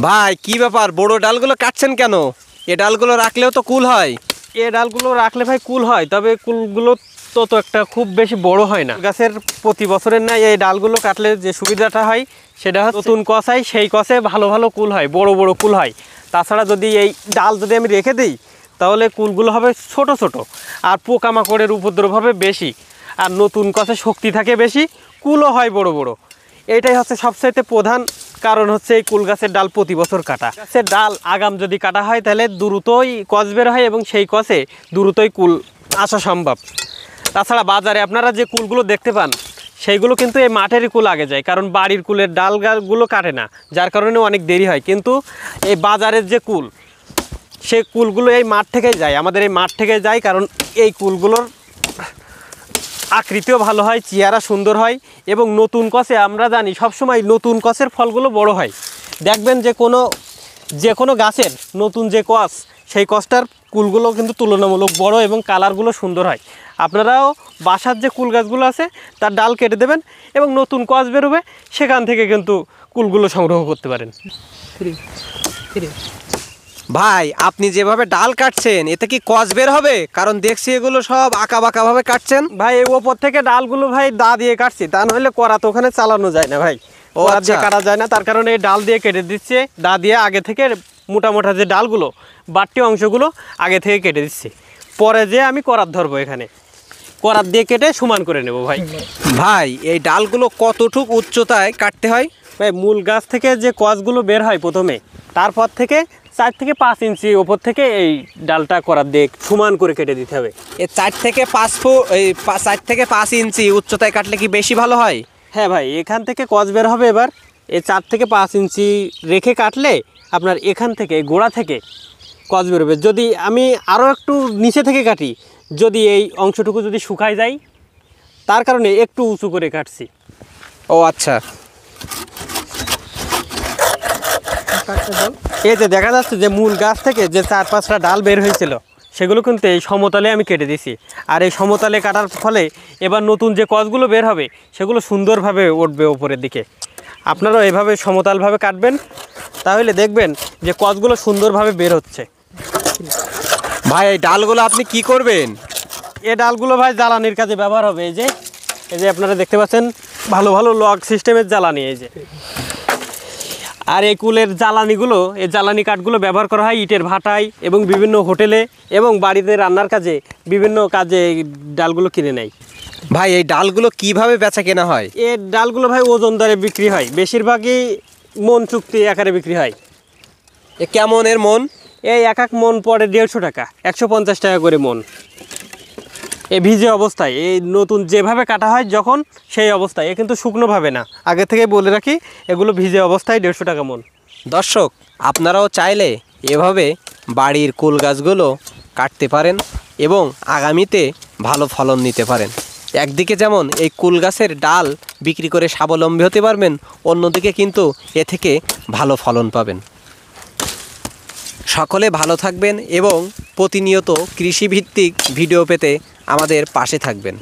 ভাই কি ব্যাপার, বড় ডালগুলো কাটছেন কেন? এ ডালগুলো রাখলেও তো কুল হয়। এ ডালগুলো রাখলে ভাই কুল হয়, তবে কুলগুলো তত একটা খুব বেশি বড় হয় না। গাছের প্রতি বছরের না এই ডালগুলো কাটলে যে সুবিধাটা হয় সেটা হচ্ছে নতুন কষ হয়, সেই কষে ভালো ভালো কুল হয়, বড় বড় কুল হয়। তাছাড়া যদি এই ডাল যদি আমি রেখে দিই তাহলে কুলগুলো হবে ছোট ছোট, আর পোকামাকড়ের উপদ্রব হবে বেশি, আর নতুন কষে শক্তি থাকে বেশি, কুলও হয় বড় বড়। এটাই হচ্ছে সবচাইতে প্রধান কারণ হচ্ছে এই কুল গাছের ডাল প্রতি বছর কাটা। গাছের ডাল আগাম যদি কাটা হয় তাহলে দ্রুতই কষ বের হয় এবং সেই কষে দ্রুতই কুল আসা সম্ভব। তাছাড়া বাজারে আপনারা যে কুলগুলো দেখতে পান সেইগুলো কিন্তু এই মাঠেরই কুল আগে যায়, কারণ বাড়ির কুলের ডাল গাছগুলো কাটে না, যার কারণে অনেক দেরি হয়। কিন্তু এই বাজারের যে কুল, সে কুলগুলো এই মাঠ থেকে যায়, আমাদের এই মাঠ থেকে যায়, কারণ এই কুলগুলোর আকৃতিও ভালো হয়, চেহারা সুন্দর হয় এবং নতুন কষে আমরা জানি সবসময় নতুন কষের ফলগুলো বড় হয়। দেখবেন যে কোনো গাছের নতুন যে কষ, সেই কষটার কুলগুলো কিন্তু তুলনামূলক বড় এবং কালারগুলো সুন্দর হয়। আপনারাও বাসার যে কুল গাছগুলো আছে তার ডাল কেটে দেবেন এবং নতুন কষ বেরোবে, সেখান থেকে কিন্তু কুলগুলো সংগ্রহ করতে পারেন। ভাই আপনি যেভাবে ডাল কাটছেন এতে কি কষ বের হবে? কারণ দেখছি এগুলো সব আঁকা বাঁকা ভাবে কাটছেন। ভাই এই ওপর থেকে ডালগুলো ভাই দা দিয়ে কাটছি, তা নাহলে করা তো ওখানে চালানো যায় না ভাই, ওরা দিয়ে কাটা যায় না, তার কারণে এই ডাল দিয়ে কেটে দিচ্ছে। দা দিয়ে আগে থেকে মোটা মোটা যে ডালগুলো, বাড়তি অংশগুলো আগে থেকে কেটে দিচ্ছি, পরে যে আমি করাত ধরবো, এখানে করাত দিয়ে কেটে সমান করে নেব। ভাই ভাই এই ডালগুলো কতটুক উচ্চতায় কাটতে হয়? ভাই মূল গাছ থেকে যে কষগুলো বের হয় প্রথমে, তারপর থেকে 4 থেকে 5 ইঞ্চি ওপর থেকে এই ডালটা করার দিয়ে সমান করে কেটে দিতে হবে। এই 4 থেকে 5 ফুট, এই 4 থেকে 5 ইঞ্চি উচ্চতায় কাটলে কি বেশি ভালো হয়? হ্যাঁ ভাই, এখান থেকে কষ বের হবে, এবার এই 4 থেকে 5 ইঞ্চি রেখে কাটলে আপনার এখান থেকে গোড়া থেকে কষ বেরোবে। যদি আমি আরও একটু নিচে থেকে কাটি, যদি এই অংশটুকু যদি শুকায় যায়, তার কারণে একটু উঁচু করে কাটছি। ও আচ্ছা, এই যে দেখা যাচ্ছে যে মূল গাছ থেকে যে 4-5টা ডাল বের হয়েছিল সেগুলো কিন্তু এই সমতলে আমি কেটে দিছি। আর এই সমতলে কাটার ফলে এবার নতুন যে কষগুলো বের হবে সেগুলো সুন্দরভাবে উঠবে ওপরের দিকে। আপনারাও এভাবে সমতলভাবে কাটবেন, তাহলে দেখবেন যে কষগুলো সুন্দরভাবে বের হচ্ছে। ভাই এই ডালগুলো আপনি কি করবেন? এই ডালগুলো ভাই জ্বালানির কাজে ব্যবহার হবে। এই যে আপনারা দেখতে পাচ্ছেন ভালো ভালো লগ সিস্টেমের জ্বালানি, এই যে। আর এই কুলের জ্বালানিগুলো, এই জ্বালানি কাঠগুলো ব্যবহার করা হয় ইটের ভাটায় এবং বিভিন্ন হোটেলে এবং বাড়িতে রান্নার কাজে, বিভিন্ন কাজে এই ডালগুলো কিনে নেয়। ভাই এই ডালগুলো কিভাবে বেচা কেনা হয়? এই ডালগুলো ভাই ওজন দরে বিক্রি হয়, বেশিরভাগই মন চুক্তি আকারে বিক্রি হয়। এ কেমন এর মন? এই এক মন পড়ে 150 টাকা, 150 টাকা করে মন। এই ভিজে অবস্থায়, এই নতুন যেভাবে কাটা হয় যখন, সেই অবস্থায়, এ কিন্তু শুকনোভাবে না, আগে থেকে বলে রাখি, এগুলো ভিজে অবস্থায় 150 টাকা মন। দর্শক আপনারাও চাইলে এভাবে বাড়ির কুল গাছগুলো কাটতে পারেন এবং আগামীতে ভালো ফলন নিতে পারেন। একদিকে যেমন এই কুল গাছের ডাল বিক্রি করে স্বাবলম্বী হতে পারবেন, অন্যদিকে কিন্তু এ থেকে ভালো ফলন পাবেন। সকলে ভালো থাকবেন এবং প্রতিনিয়ত কৃষিভিত্তিক ভিডিও পেতে আমাদের পাশে থাকবেন।